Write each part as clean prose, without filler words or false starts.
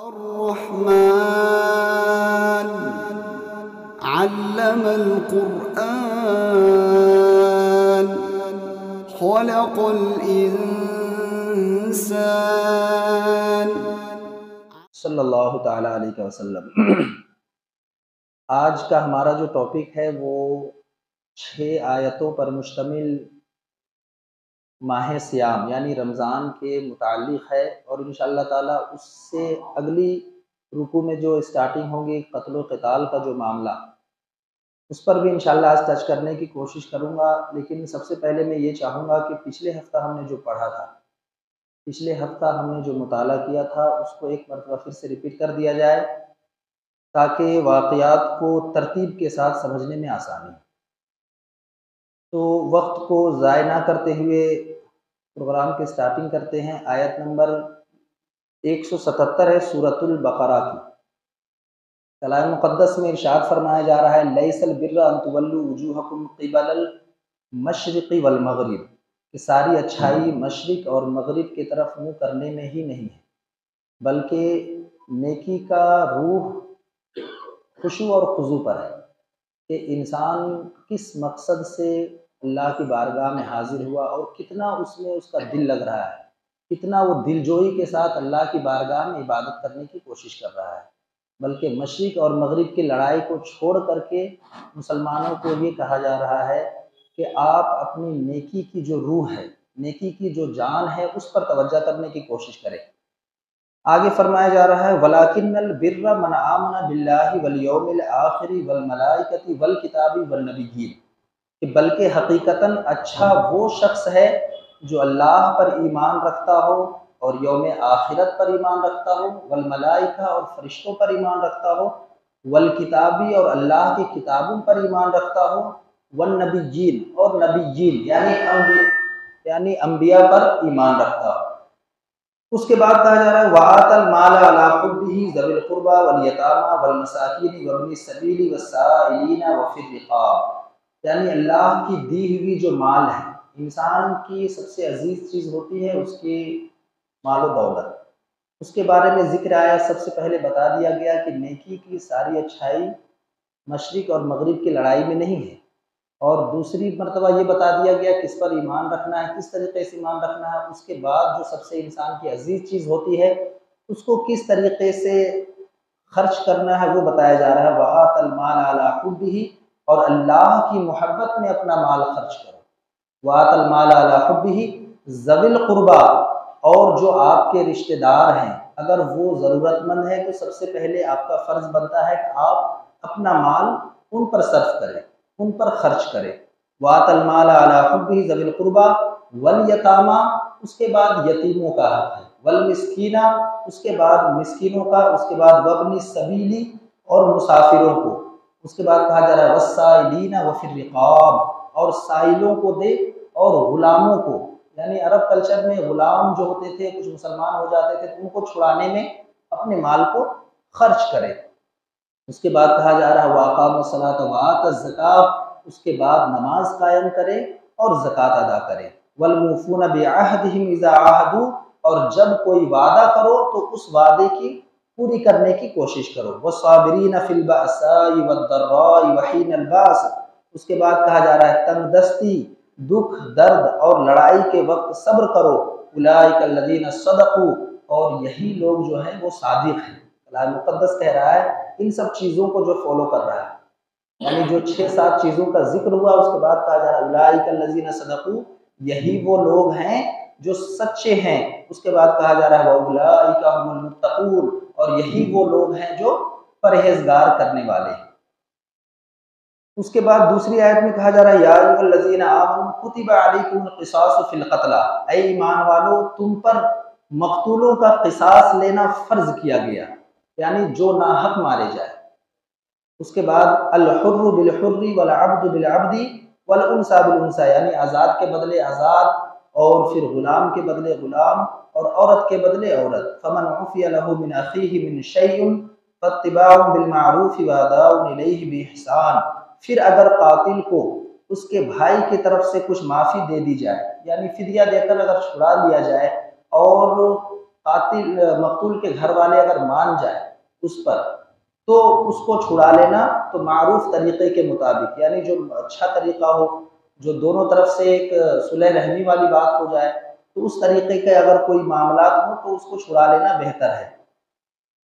الرحمن علم القرآن خلق الإنسان صلی اللہ تعالیٰ علیہ وسلم۔ آج کا ہمارا جو ٹاپک ہے وہ 6 آیتوں پر مشتمل ماہ صیام یعنی رمضان کے متعلق ہے، اور انشاءاللہ تعالیٰ اس سے اگلی رکوع میں جو اسٹارٹنگ ہوگی قتل و قتال کا جو معاملہ، اس پر بھی انشاءاللہ آج ٹچ کرنے کی کوشش کروں گا۔ لیکن سب سے پہلے میں یہ چاہوں گا کہ پچھلے ہفتہ ہم نے جو پڑھا تھا، پچھلے ہفتہ ہم نے جو مطالعہ کیا تھا، اس کو ایک مرتبہ پھر سے ریپیٹ کر دیا جائے تاکہ واقعات کو ترتیب کے ساتھ سمجھنے میں آسانی ہو۔ تو وقت کو ضائع نہ کرتے ہوئے پروگرام کے سٹارٹنگ کرتے ہیں۔ آیت نمبر 177 ہے سورۃ البقرہ کی۔ کلام مقدس میں ارشاد فرمایا جا رہا ہے لیس البر ان تولوا وجوہکم قبل المشرق والمغرب، کہ ساری اچھائی مشرق اور مغرب کی طرف منہ کرنے میں ہی نہیں ہے، بلکہ نیکی کا روح خشوع اور خضوع پر ہے کہ انسان کس مقصد سے اللہ کی بارگاہ میں حاضر ہوا اور کتنا اس میں اس کا دل لگ رہا ہے، کتنا وہ دل جوئی کے ساتھ اللہ کی بارگاہ میں عبادت کرنے کی کوشش کر رہا ہے۔ بلکہ مشرق اور مغرب کی لڑائی کو چھوڑ کر کے مسلمانوں کو یہ کہا جا رہا ہے کہ آپ اپنی نیکی کی جو روح ہے، نیکی کی جو جان ہے، اس پر توجہ کرنے کی کوشش کریں۔ آگے فرمایا جا رہا ہے وَلَٰكِنَّ الْبِرَّ مَنْ آمَنَ بِاللَّهِ وَالْيَوْمِ الْآخِرِ وَالْمَلَائِكَةِ وَالْكِتَابِ وَالنَّبِيِّينَ، کہ بلکہ حقیقتاً اچھا وہ شخص ہے جو اللہ پر ایمان رکھتا ہو اور یوم آخرت پر ایمان رکھتا ہو، والملائکہ اور فرشتوں پر ایمان رکھتا ہو، والکتابی اور اللہ کی کتابوں پر ایمان رکھتا ہو، والنبیین اور نبیین یعنی انبیاء پر ایمان رکھتا ہو۔ اس کے بعد کہا جا رہا ہے وَآتَى الْمَالَ عَلَىٰ حُبِّهِ ذَوِي الْقُرْبَىٰ وَالْيَتَامَىٰ وَالْمَسَاكِينِ وَابْنِ السَّبِيلِ وَالسَّائِلِينَ وَفِي الرِّقَابِ، یعنی اللہ کی دی ہوئی جو مال ہے، انسان کی سب سے عزیز چیز ہوتی ہے اس کی مال و دولت۔ اس کے بارے میں ذکر آیا، سب سے پہلے بتا دیا گیا کہ نیکی کی ساری اچھائی مشرق اور مغرب کی لڑائی میں نہیں ہے، اور دوسری مرتبہ یہ بتا دیا گیا کس پر ایمان رکھنا ہے، کس طریقے سے ایمان رکھنا ہے۔ اس کے بعد جو سب سے انسان کی عزیز چیز ہوتی ہے اس کو کس طریقے سے خرچ کرنا ہے وہ بتایا جا رہا ہے وَآتَى الْمَالَ عَلَىٰ حُبِّهِ، اور اللہ کی محبت میں اپنا مال خرچ کرو۔ وَآتَى الْمَالَ عَلَىٰ حُبِّهِ ذَوِي الْقُرْبَىٰ، اور جو آپ کے رشتہ دار ہیں اگر وہ ضرورت مند ہیں تو سب سے پہلے آپ کا فرض بنتا ہے کہ آپ اپنا مال ان پر صرف کریں، ان پر خرچ کریں۔ وَآتَى الْمَالَ عَلَىٰ حُبِّهِ ذَوِي الْقُرْبَىٰ وَالْيَتَامَىٰ، اس کے بعد یتیموں کا حق ہے، وَالْمِسْكِينَ، اس کے بعد مسکینوں کا، اس کے بعد وَابْنِ السَّبِيلِ اور مسافروں کو، اس کے بعد کہا جا رہا ہے وَالسَّائِلِينَ وَفِي الرِّقَابِ، اور سائلوں کو دے اور غلاموں کو، یعنی عرب کلچر میں غلام جو ہوتے تھے کچھ مسلمان ہو جاتے تھے تو ان کو چھڑانے میں اپنے مال کو خرچ کرے۔ اس کے بعد کہا جا رہا ہے وَأَقَامُوا الصَّلَاةَ وَآتَوُا الزَّكَاةَ، اس کے بعد نماز قائم کرے اور زکوٰۃ ادا کرے۔ وَالْمُوفُونَ بِعَهْدِهِمْ إِذَا عَاهَدُوا، اور جب کوئی وعدہ کرو تو اس وعدے کی پوری کرنے کی کوشش کرو۔ وَالصَّابِرِينَ فِي الْبَأْسَاءِ وَالضَّرَّاءِ وَحِينَ الْبَأْسِ، اس کے بعد کہا جا رہا ہے تنگ دستی، دکھ درد اور لڑائی کے وقت صبر کرو۔ اولئک الذین صدقوا، اور یہی لوگ جو ہیں وہ صادق ہیں۔ کلام مقدس کہہ رہا ہے ان سب چیزوں کو جو فالو کر رہا ہے، یعنی جو 6-7 چیزوں کا ذکر ہوا، اس کے بعد کہا جا رہا ہے اولئک الذین صدقوا، یہی وہ لوگ ہیں جو سچے ہیں۔ اس کے بعد کہا جا رہا ہے واولئک هم المتقون، اور یہی وہ لوگ ہیں جو پرہیزگار کرنے والے ہیں۔ اس کے بعد دوسری آیت میں کہا جا رہا ہے یا ایھا الذین آمنوا کتب علیکم القصاص فی القتلی، اے ایمان والو تم پر مقتولوں کا قصاص لینا فرض کیا گیا، یعنی جو ناحق مارے جائے۔ اس کے بعد الحر بالحر والعبد بالعبد والانثى بالانثى، یعنی آزاد کے بدلے آزاد، اور پھر غلام کے بدلے غلام، اور عورت کے بدلے عورت۔ فمن عفی له من اخیہ من شیء فاتباع بالمعروف واداء الیہ باحسان، پھر اگر قاتل کو اس کے بھائی کی طرف سے کچھ معافی دے دی جائے، یعنی فدیہ دے کر اگر چھڑا لیا جائے، اور قاتل مقتول کے گھر والے اگر مان جائیں اس پر تو اس کو چھڑا لینا تو معروف طریقے کے مطابق، یعنی جو اچھا طریقہ ہو، جو دونوں طرف سے ایک صلح رحمی والی بات ہو جائے، تو اس طریقے کے اگر کوئی معاملات ہوں تو اس کو چھڑا لینا بہتر ہے،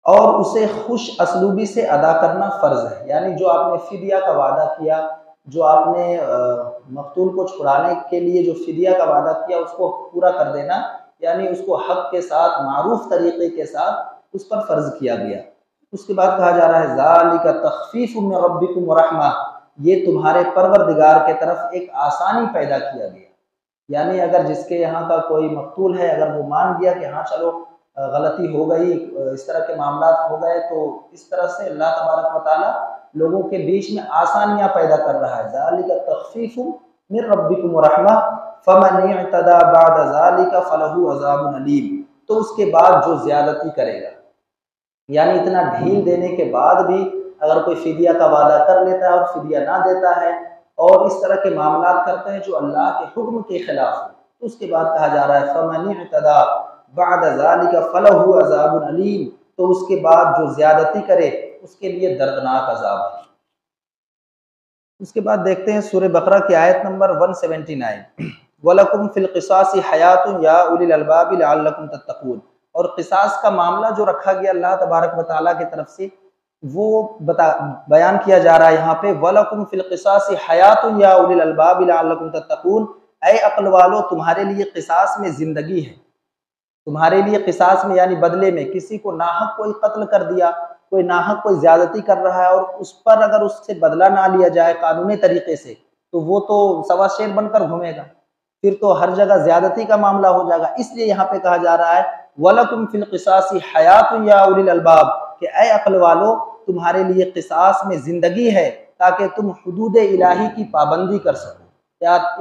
اور اسے خوش اسلوبی سے ادا کرنا فرض ہے۔ یعنی جو آپ نے فدیہ کا وعدہ کیا، جو آپ نے مقتول کو چھڑانے کے لیے جو فدیہ کا وعدہ کیا، اس کو پورا کر دینا، یعنی اس کو حق کے ساتھ معروف طریقے کے ساتھ اس پر فرض کیا گیا۔ اس کے بعد کہا جا رہا ہے ذالک تخفیف من ربکم ورحمہ، یہ تمہارے پروردگار کے طرف ایک آسانی پیدا کیا گیا۔ یعنی اگر جس کے یہاں کا کوئی مقتول ہے، اگر وہ مان گیا کہ ہاں چلو غلطی ہو گئی، اس طرح کے معاملات ہو گئے، تو اس طرح سے اللہ تبارک و تعالیٰ لوگوں کے بیچ میں آسانیاں پیدا کر رہا ہے۔ ذالک تخفیف من ربکم ورحمہ فمن اعتدی بعد ذالک فلہ عذاب علیم، تو اس کے بعد جو زیادتی کرے گا، یعنی اتنا ڈھیل دینے کے بعد بھی اگر کوئی فدیہ کا وعدہ کر لیتا ہے اور فدیہ نہ دیتا ہے اور اس طرح کے معاملات کرتا ہے جو اللہ کے حکم کے خلاف ہے، تو اس کے بعد کہا جا رہا ہے فمن اعتدی بعد ذالک فلہ عذاب علیم، تو اس کے بعد جو زیادتی کرے اس کے لیے دردناک عذاب ہے۔ اس کے بعد دیکھتے ہیں سورہ بقرہ کی آیت نمبر 179، وَلَكُمْ فِي الْقِصَاصِ حَيَاةٌ يَا أُولِي الْأَلْبَابِ لَعَلَّكُمْ تَتَّقُونَ، اور قصاص کا معاملہ جو رکھا گیا اللہ تبارک و تعالیٰ کی طرف سے، وہ بیان کیا جا رہا ہے یہاں پہ وَلَكُمْ فِي الْقِصَاصِ حَيَاةٌ يَا أُولِي الْأَلْبَابِ لَعَلَّكُمْ تَتَّقُونَ، اے عقل والو تمہارے لیے قصاص میں زندگی ہے، تمہارے لیے قصاص میں یعنی بدلے میں کسی کو ناحق کوئی قتل کر دیا، کوئی ناحق کوئی زیادتی کر رہا ہے اور اس پر اگر اس سے بدلہ نہ لیا جائے قانونی طریقے سے، تو وہ تو سوا شیر بن کر گھومے گا، پھر تو ہر جگہ زیادتی کا معاملہ ہو جائے گا۔ اس لیے یہاں پہ کہا جا رہا ہے وَلَكُمْ فِي الْقِصَاصِ حَيَاةٌ يَا أُولِي الْأَلْبَابِ، کہ اے عقل والو تمہارے لیے قصاص میں زندگی ہے تاکہ تم حدود الہی کی پابندی کر سکو،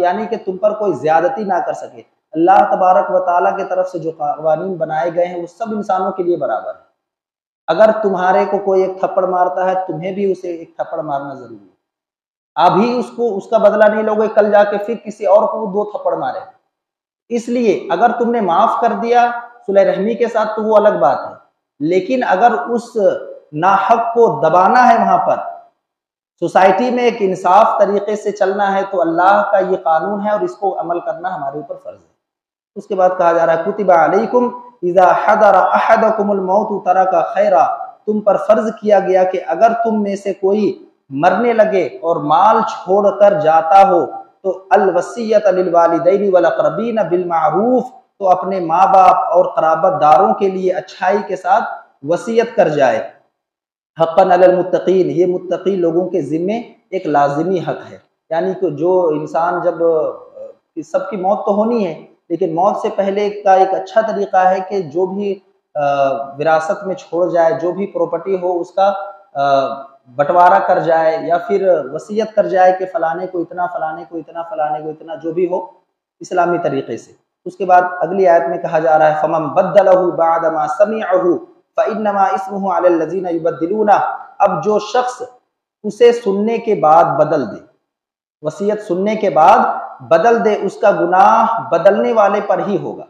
یعنی کہ تم پر کوئی زیادتی نہ کر سکے۔ اللہ تبارک و تعالیٰ کی طرف سے جو قوانین بنائے گئے ہیں وہ سب انسانوں کے لیے برابر ہے۔ اگر تمہارے کو کوئی ایک تھپڑ مارتا ہے، تمہیں بھی اسے ایک تھپڑ مارنا ضروری ہے۔ ابھی اس کا بدلہ نہیں لوگے، کل جا کے پھر کسی اور کو 2 تھپڑ مارے۔ اس لیے اگر تم نے معاف کر دیا صلح رحمی کے ساتھ تو وہ الگ بات ہے، لیکن اگر اس ناحق کو دبانا ہے، وہاں پر سوسائٹی میں ایک انصاف طریقے سے چلنا ہے، تو اللہ کا یہ قانون ہے اور اس کو عمل کرنا ہمارے اوپر فرض ہے۔ اس کے بعد کہا جا رہا ہے کتب علیکم اذا حضر احدکم الموت ترک خیرا، تم پر فرض کیا گیا کہ اگر تم میں سے کوئی مرنے لگے اور مال چھوڑ کر جاتا ہو تو الوصیۃ للوالدین والاقربین بالمعروف، تو اپنے ماں باپ اور قرابت داروں کے لیے اچھائی کے ساتھ وصیت کر جائے۔ حقاً علی المتقین، یہ متقی لوگوں کے ذمے ایک لازمی حق ہے، یعنی کہ جو انسان جب سب کی موت تو ہونی ہے، لیکن موت سے پہلے کا ایک اچھا طریقہ ہے کہ جو بھی وراثت میں چھوڑ جائے، جو بھی پراپرٹی ہو اس کا بٹوارا کر جائے، یا پھر وصیت کر جائے کہ فلانے کو اتنا، فلانے کو اتنا، فلانے کو اتنا، جو بھی ہو اسلامی طریقے سے۔ اس کے بعد اگلی آیت میں کہا جا رہا ہے فَمَن بَدَّلَهُ بَعْدَ مَا سَمِعَهُ فَإِنَّمَا إِثْمُهُ عَلَى الَّذِينَ يُبَدِّلُونَ، اب جو شخص اسے سننے کے بعد بدل دے، وصیت سننے کے بعد بدل دے، اس کا گناہ بدلنے والے پر ہی ہوگا۔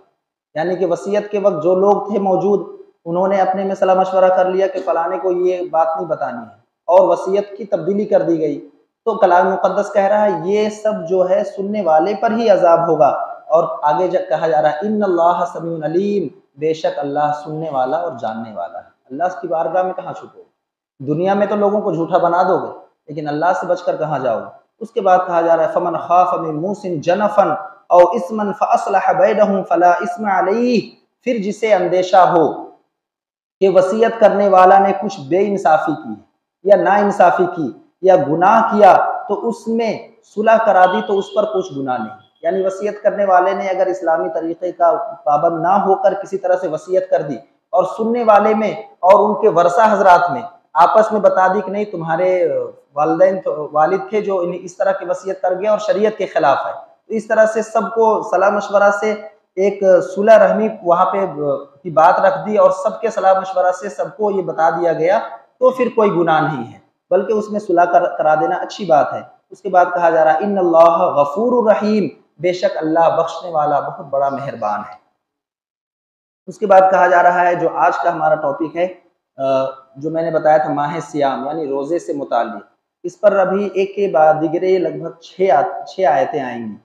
یعنی کہ وصیت کے وقت جو لوگ تھے موجود، انہوں نے اپنے میں صلاح مشورہ کر لیا کہ فلانے کو یہ بات نہیں بتانی ہے اور وصیت کی تبدیلی کر دی گئی، تو کلام مقدس کہہ رہا ہے یہ سب جو ہے سننے والے پر ہی عذاب ہوگا۔ اور آگے کہا جا رہا ہے ان اللہ سمیع علیم، بے شک اللہ سننے والا اور جاننے والا ہے۔ اللہ کی بارگاہ میں کہاں چھپو گے؟ دنیا میں تو لوگوں کو جھوٹا بنا دو گے، لیکن اللہ سے بچ کر کہاں جاؤ گے؟ اس کے بعد کہا جا رہا ہے فمن خاف من موص جنفا او اثما فاصلح بینہم فلا اثم علیہ، پھر جسے اندیشہ ہو کہ وصیت کرنے والا نے کچھ بے انصافی کی یا نا انصافی کی یا گناہ کیا تو اس میں صلح کرا دی تو اس پر کچھ گناہ نہیں۔ یعنی وصیت کرنے والے نے اگر اسلامی طریقے کا پابند نہ ہو کر کسی طرح سے وصیت کر دی اور سننے والے میں اور ان کے ورثہ حضرات میں آپس میں بتا دی کہ نہیں تمہارے والد تھے جو اس طرح کی وصیت کر گئے اور شریعت کے خلاف ہے، تو اس طرح سے سب کو صلاح مشورہ سے ایک صلح رحمی وہاں پہ کی بات رکھ دی اور سب کے صلاح مشورہ سے سب کو یہ بتا دیا گیا، تو پھر کوئی گناہ نہیں ہے، بلکہ اس میں صلح کرا دینا اچھی بات ہے۔ اس کے بعد کہا جا رہا ہے ان اللہ غفور الرحیم، بے شک اللہ بخشنے والا بہت بڑا مہربان ہے۔ اس کے بعد کہا جا رہا ہے جو آج کا ہمارا ٹاپک ہے، جو میں نے بتایا تھا ماہ سیام یعنی روزے سے متعلق، اس پر ابھی ایک کے بعد دیگرے لگ بھگ 6 آیتیں آئیں گی،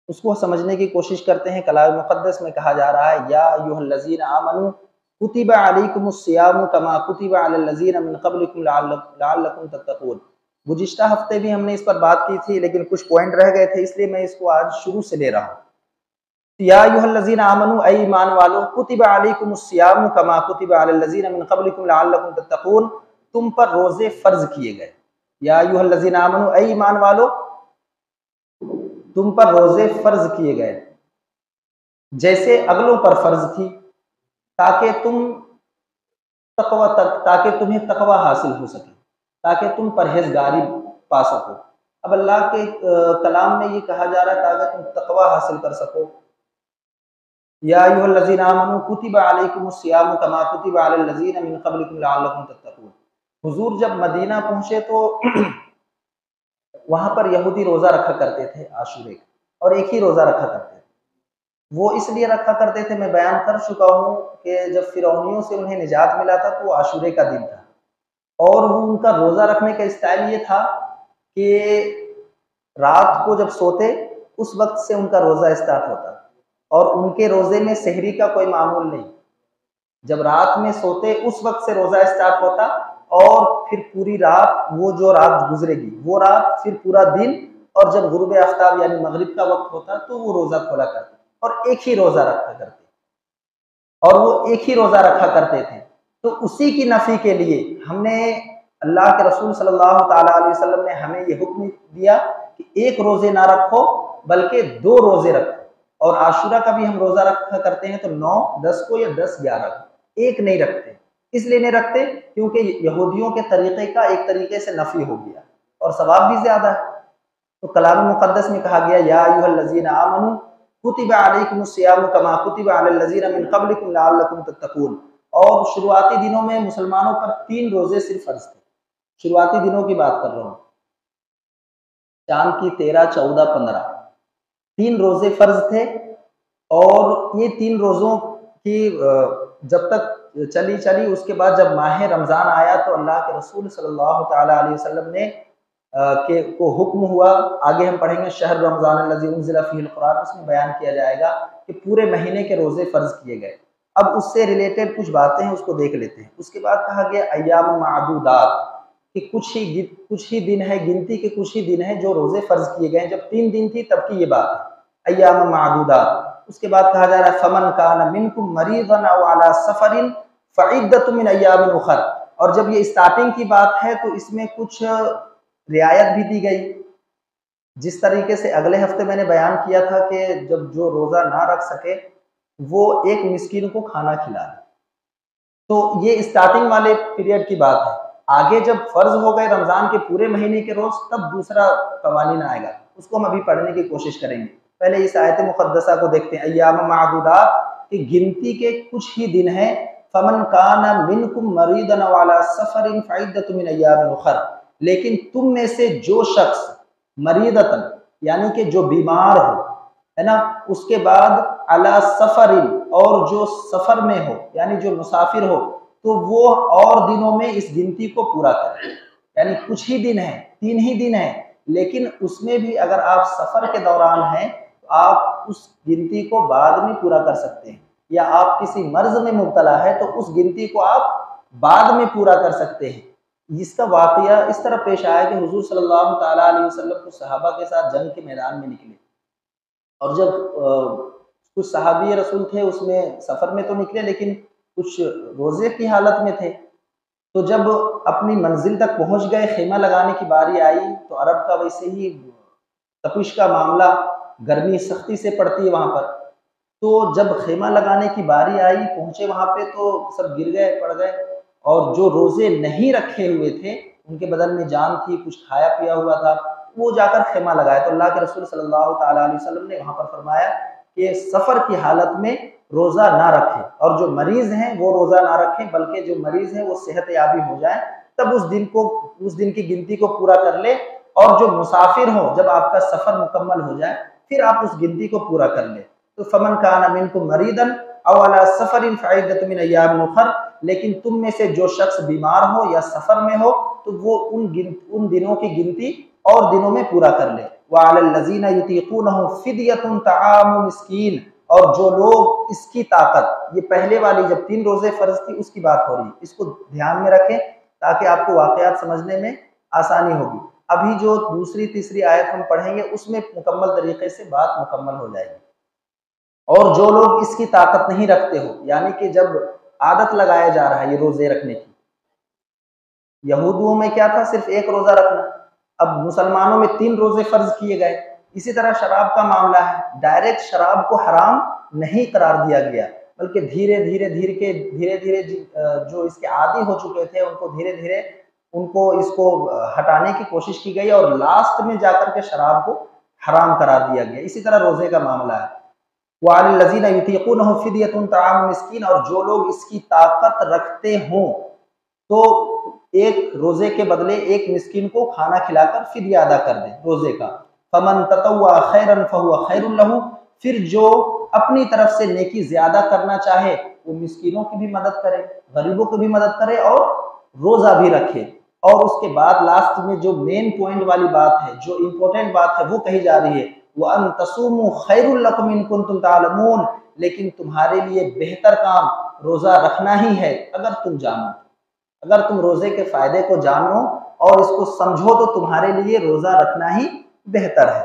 اس کو سمجھنے کی کوشش کرتے ہیں۔ کلام مقدس میں کہا جا رہا ہے یا ایھا الذین آمنوا کتب علیکم الصیام کما کتب علی الذین من قبلکم لعلکم تتقون۔ گزشتہ ہفتے بھی ہم نے اس پر بات کی تھی لیکن کچھ پوائنٹ رہ گئے تھے، اس لیے میں اس کو آج شروع سے لے رہا ہوں۔ یا ایھا الذین آمنوا، اے ایمان والو، کتب علیکم الصیام کما کتب علی الذین من قبلکم لعلکم تتقون، تم پر روزے فرض کیے گئے۔ یا ایھا الذین آمنوا، اے ایمان والو، تم پر روزے فرض کیے گئے جیسے اگلوں پر فرض تھی، تاکہ تمہیں تقوی حاصل ہو سکے، تاکہ تم پرہیزگاری پا سکو۔ اب اللہ کے کلام میں یہ کہا جا رہا ہے تاکہ تم تقوی حاصل کر سکو۔ یا ایھا الذین آمنوا کتب علیکم الصیام کما کتب علی الذین من قبلکم لعلکم تتقون۔ حضور جب مدینہ پہنچے تو وہاں پر یہودی روزہ رکھا کرتے تھے عاشورے کا، اور ایک ہی روزہ رکھا کرتے تھے۔ وہ اس لیے رکھا کرتے تھے، میں بیان کر چکا ہوں کہ جب فرعونیوں سے انہیں نجات ملا تھا تو وہ عاشورے کا دن تھا، اور وہ ان کا روزہ رکھنے کا اسٹائل یہ تھا کہ رات کو جب سوتے اس وقت سے ان کا روزہ اسٹارٹ ہوتا، اور ان کے روزے میں سحری کا کوئی معمول نہیں، جب رات میں سوتے اس وقت سے روزہ اسٹارٹ ہوتا، اور پھر پوری رات، وہ جو رات گزرے گی وہ رات، پھر پورا دن، اور جب غروب آفتاب یعنی مغرب کا وقت ہوتا تو وہ روزہ کھولا کرتے اور ایک ہی روزہ رکھا کرتے، اور وہ ایک ہی روزہ رکھا کرتے تھے۔ تو اسی کی نفی کے لیے ہم نے، اللہ کے رسول صلی اللہ تعالیٰ علیہ وسلم نے ہمیں یہ حکم دیا کہ ایک روزے نہ رکھو بلکہ 2 روزے رکھو، اور عاشورہ کا بھی ہم روزہ رکھا کرتے ہیں تو 9، 10 کو یا 10، 11 کو، ایک نہیں رکھتے۔ اس لیے نہیں رکھتے کیونکہ یہودیوں کے طریقے کا ایک طریقے سے نفی ہو گیا اور ثواب بھی زیادہ ہے۔ تو کلام مقدس میں کہا گیا یا ایھا الذین آمنوا کتب علیکم الصیام کما کتب علی الذین من قبلکم لعلکم تتقون۔ اور شروعاتی دنوں میں مسلمانوں پر 3 روزے صرف فرض تھے، شروعاتی دنوں کی بات کر رہا ہوں، چاند کی 13، 14، 15، 3 روزے فرض تھے، اور یہ 3 روزوں کی جب تک چلی اس کے بعد جب ماہ رمضان آیا تو اللہ کے رسول صلی اللہ تعالیٰ علیہ وسلم نے کو حکم ہوا، آگے ہم پڑھیں گے شہر رمضان الذی انزل فیہ القرآن، اس میں بیان کیا جائے گا کہ پورے مہینے کے روزے فرض کیے گئے۔ اب اس سے ریلیٹڈ کچھ باتیں ہیں، اس کو دیکھ لیتے ہیں۔ اس کے بعد کہا گیا ایام معدودات، کہ کچھ ہی دن ہے، گنتی کے کچھ ہی دن ہیں جو روزے فرض کیے گئے ہیں۔ جب 3 دن تھی تب کی یہ بات ہے، ایام معدودات۔ اس کے بعد کہا جا رہا ہے فمن کان منکم مریضا او علی سفر فعدۃ من ایام اخر، اور جب یہ اسٹارٹنگ کی بات ہے تو اس میں کچھ رعایت بھی دی گئی، جس طریقے سے اگلے ہفتے میں نے بیان کیا تھا کہ جب جو روزہ نہ رکھ سکے وہ ایک مسکین کو کھانا کھلا دے، تو یہ اسٹارٹنگ والے پیریڈ کی بات ہے۔ آگے جب فرض ہو گئے رمضان کے پورے مہینے کے روز تب دوسرا قوانین آئے گا، اس کو ہم ابھی پڑھنے کی کوشش کریں گے۔ پہلے اس آیت مقدسہ کو دیکھتے ہیں، ایام معدودات کی گنتی کے کچھ ہی دن ہیں، فمن کان منکم مریضا او علی سفر فعدۃ من ایام اخر، لیکن تم میں سے جو شخص مریضتن یعنی کہ جو بیمار ہو، ہے نا، اس کے بعد علی سفر، اور جو سفر میں ہو یعنی جو مسافر ہو، تو وہ اور دنوں میں اس گنتی کو پورا کرے، یعنی کچھ ہی دن ہیں، 3 ہی دن ہیں، لیکن اس میں بھی اگر آپ سفر کے دوران ہیں تو آپ اس گنتی کو بعد میں پورا کر سکتے ہیں، یا آپ کسی مرض میں مبتلا ہے تو اس گنتی کو آپ بعد میں پورا کر سکتے ہیں۔ اس کا واقعہ اس طرح پیش آیا کہ حضور صلی اللہ تعالیٰ علیہ وسلم کو صحابہ کے ساتھ جنگ کے میدان میں نکلے، اور جب کچھ صحابی رسول تھے اس میں سفر میں تو نکلے لیکن کچھ روزے کی حالت میں تھے، تو جب اپنی منزل تک پہنچ گئے، خیمہ لگانے کی باری آئی تو عرب کا ویسے ہی تپش کا معاملہ، گرمی سختی سے پڑتی ہے وہاں پر، تو جب خیمہ لگانے کی باری آئی، پہنچے وہاں پہ تو سب گر گئے، پڑ گئے، اور جو روزے نہیں رکھے ہوئے تھے ان کے بدن میں جان تھی، کچھ کھایا پیا ہوا تھا، وہ جا کر خیمہ لگائے۔ تو اللہ کے رسول صلی اللہ تعالیٰ علیہ وسلم نے وہاں پر فرمایا کہ سفر کی حالت میں روزہ نہ رکھیں، اور جو مریض ہیں وہ روزہ نہ رکھیں، بلکہ جو مریض ہیں وہ صحت یابی ہو جائیں تب اس دن کی گنتی کو پورا کر لیں، اور جو مسافر ہو جب آپ کا سفر مکمل ہو جائے پھر آپ اس گنتی کو پورا کر لیں۔ تو فمن کان منکم مریضا او علی سفر فعدۃ من ایام اخر، لیکن تم میں سے جو شخص بیمار ہو یا سفر میں ہو تو وہ ان دنوں کی گنتی اور دنوں میں پورا کر لے۔ وعلی الذین یطیقونہ فدیۃ طعام مسکین، اور جو لوگ اس کی طاقت، یہ پہلے والی جب 3 روزے فرض تھی اس کی بات ہو رہی ہے، اس کو دھیان میں رکھیں تاکہ آپ کو واقعات سمجھنے میں آسانی ہوگی۔ ابھی جو دوسری تیسری آیت ہم پڑھیں گے اس میں مکمل طریقے سے بات مکمل ہو جائے گی۔ اور جو لوگ اس کی طاقت نہیں رکھتے ہو، یعنی کہ جب عادت لگایا جا رہا ہے یہ روزے رکھنے کی، یہودیوں میں کیا تھا؟ صرف 1 روزہ رکھنا، اب مسلمانوں میں 3 روزے فرض کیے گئے۔ اسی طرح شراب کا معاملہ ہے، ڈائریکٹ شراب کو حرام نہیں قرار دیا گیا، بلکہ دھیرے دھیرے جو اس کے عادی ہو چکے تھے ان کو دھیرے دھیرے اس کو ہٹانے کی کوشش کی گئی، اور لاسٹ میں جا کر کے شراب کو حرام قرار دیا گیا۔ اسی طرح روزے کا معاملہ ہے، وعلی الذین یطیقونہ فدیۃ طعام مسکین، اور جو لوگ اس کی طاقت رکھتے ہوں تو ایک روزے کے بدلے ایک مسکین کو کھانا کھلا کر فدیہ ادا کر دیں روزے کا۔ فمن تطوع خیرا فہو خیر لہ، پھر جو اپنی طرف سے نیکی زیادہ کرنا چاہے وہ مسکینوں کی بھی مدد کرے، غریبوں کی بھی مدد کرے اور روزہ بھی رکھے۔ اور اس کے بعد لاسٹ میں جو مین پوائنٹ والی بات ہے، جو امپورٹنٹ بات ہے وہ کہی جا رہی ہے، وَأَن تَصُومُوا خَيْرٌ لَكُمْ إِن كُنتُمْ تَعْلَمُونَ، لیکن تمہارے لیے بہتر کام روزہ رکھنا ہی ہے اگر تم جانو، اگر تم روزے کے فائدے کو جانو اور اس کو سمجھو تو تمہارے لیے روزہ رکھنا ہی بہتر ہے۔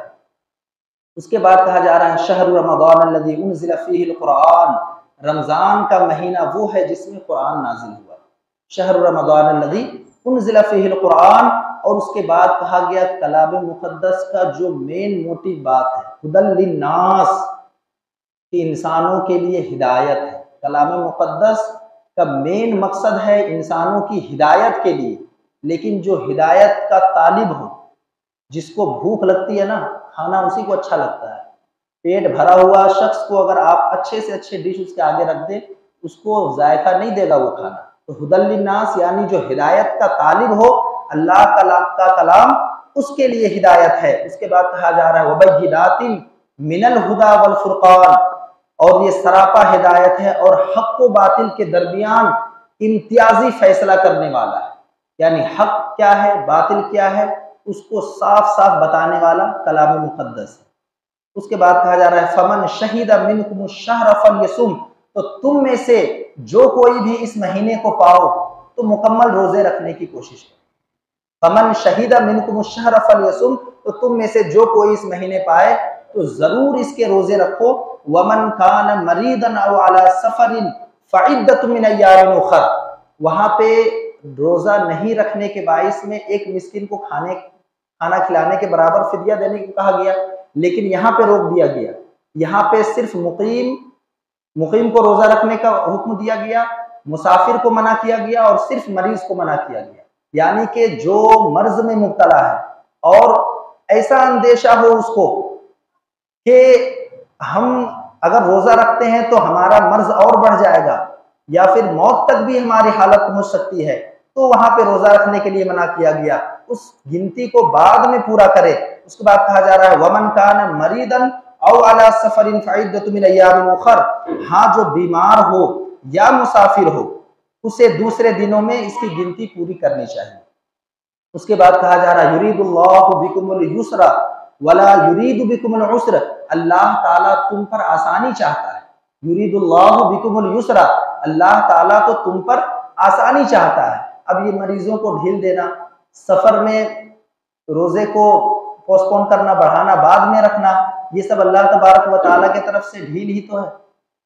اس کے بعد کہا جا رہا ہے شہر رمضان الذی انزل فیہ القرآن، رمضان کا مہینہ وہ ہے جس میں قرآن نازل ہوا، شہر رمضان الذی انزل فیہ القرآن۔ اور اس کے بعد کہا گیا کلام مقدس کا جو مین موٹی بات ہے، ہدی للناس، کہ انسانوں کے لیے ہدایت ہے۔ کلام مقدس کا مین مقصد ہے انسانوں کی ہدایت کے لیے، لیکن جو ہدایت کا طالب ہو، جس کو بھوک لگتی ہے نا، کھانا اسی کو اچھا لگتا ہے، پیٹ بھرا ہوا شخص کو اگر آپ اچھے سے اچھے ڈش اس کے آگے رکھ دیں اس کو ذائقہ نہیں دے گا وہ کھانا۔ تو ہدی للناس یعنی جو ہدایت کا طالب ہو، اللہ کا کلام اس کے لیے ہدایت ہے۔ اس کے بعد کہا جا رہا ہے وَبَيِّنَاتٍ مِّنَ الْهُدَى وَالْفُرْقَانِ، اور یہ سراپا ہدایت ہے اور حق و باطل کے درمیان امتیازی فیصلہ کرنے والا ہے، یعنی حق کیا ہے باطل کیا ہے اس کو صاف صاف بتانے والا کلام مقدس ہے۔ اس کے بعد کہا جا رہا ہے فَمَنْ شَهِدَ مِنْكُمُ الشَّهْرَ فَلْيَصُمْ، تو تم میں سے جو کوئی بھی اس مہینے کو پاؤ تو مکمل روزے رکھنے کی کوشش کرو۔ فَمَنْ شَهِدَ مِنْكُمُ الشَّهْرَ فَلْيَصُمْ، تو تم میں سے جو کوئی اس مہینے پائے تو ضرور اس کے روزے رکھو۔ وَمَنْ كَانَ مَرِيضًا أَوْ عَلَى سَفَرٍ فَعِدَّةٌ مِنْ أَيَّامٍ أُخَرَ، وہاں پہ روزہ نہیں رکھنے کے باعث میں ایک مسکین کو کھانا کھلانے کے برابر فدیہ دینے کو کہا گیا، لیکن یہاں پہ روک دیا گیا، یہاں پہ صرف مقیم کو روزہ رکھنے کا حکم دیا گیا، مسافر کو منع کیا گیا اور صرف مریض کو منع کیا گیا، یعنی کہ جو مرض میں مبتلا ہے اور ایسا اندیشہ ہو اس کو کہ ہم اگر روزہ رکھتے ہیں تو ہمارا مرض اور بڑھ جائے گا یا پھر موت تک بھی ہماری حالت پہنچ سکتی ہے، تو وہاں پہ روزہ رکھنے کے لیے منع کیا گیا، اس گنتی کو بعد میں پورا کرے۔ اس کے بعد کہا جا رہا ہے وَمَنْ كَانَ مَرِيضًا أَوْ عَلَى سَفَرٍ فَعِدَّةٌ مِنْ أَيَّامٍ أُخَرَ، ہاں جو بیمار ہو یا مسافر ہو اسے دوسرے دنوں میں اس کی گنتی پوری کرنی چاہیے۔ اس کے بعد کہا جا رہا ہے یرید اللہ بکم اليسر ولا یرید بکم العسر، اللہ تعالیٰ تم پر آسانی چاہتا ہے، یرید اللہ بکم اليسر، اللہ تعالیٰ تو تم پر آسانی چاہتا ہے۔ اب یہ مریضوں کو ڈھیل دینا، سفر میں روزے کو پوسٹ پون کرنا، بڑھانا، بعد میں رکھنا، یہ سب اللہ تبارک و تعالیٰ کی طرف سے ڈھیل ہی تو ہے۔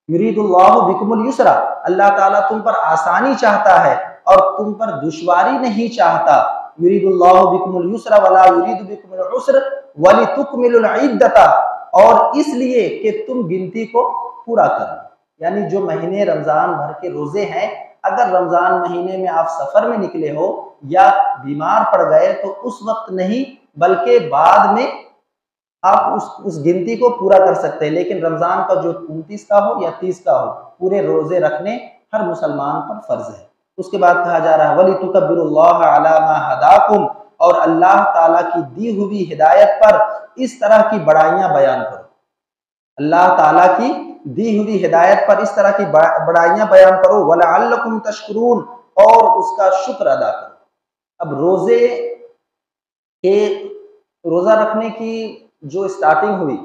یرید اللہ بکم اليسر، اللہ تعالیٰ تم پر آسانی چاہتا ہے اور تم پر دشواری نہیں چاہتا۔ یرید اللہ بکم اليسر ولا یرید بکم العسر ولتکملوا العدۃ، اور اس لیے کہ تم گنتی کو پورا کرو، یعنی جو مہینے رمضان بھر کے روزے ہیں، اگر رمضان مہینے میں آپ سفر میں نکلے ہو یا بیمار پڑ گئے تو اس وقت نہیں بلکہ بعد میں آپ اس گنتی کو پورا کر سکتے ہیں، لیکن رمضان کا جو 29 کا ہو یا 30 کا ہو پورے روزے رکھنے ہر مسلمان پر فرض ہے۔ اس کے بعد کہا جا رہا ہے وَلِتُكَبِّرُوا اللَّهَ عَلَى مَا هَدَاكُمْ، اور اللہ تعالیٰ کی دی ہوئی ہدایت پر اس طرح کی بڑائیاں بیان کرو، اللہ تعالیٰ کی دی ہوئی ہدایت پر اس طرح کی بڑائیاں بیان کرو، وَلَعَلَّكُمْ تَشْكُرُونَ، اور اس کا شکر ادا کرو۔ اب روزہ رکھنے کی جو سٹارٹنگ ہوئی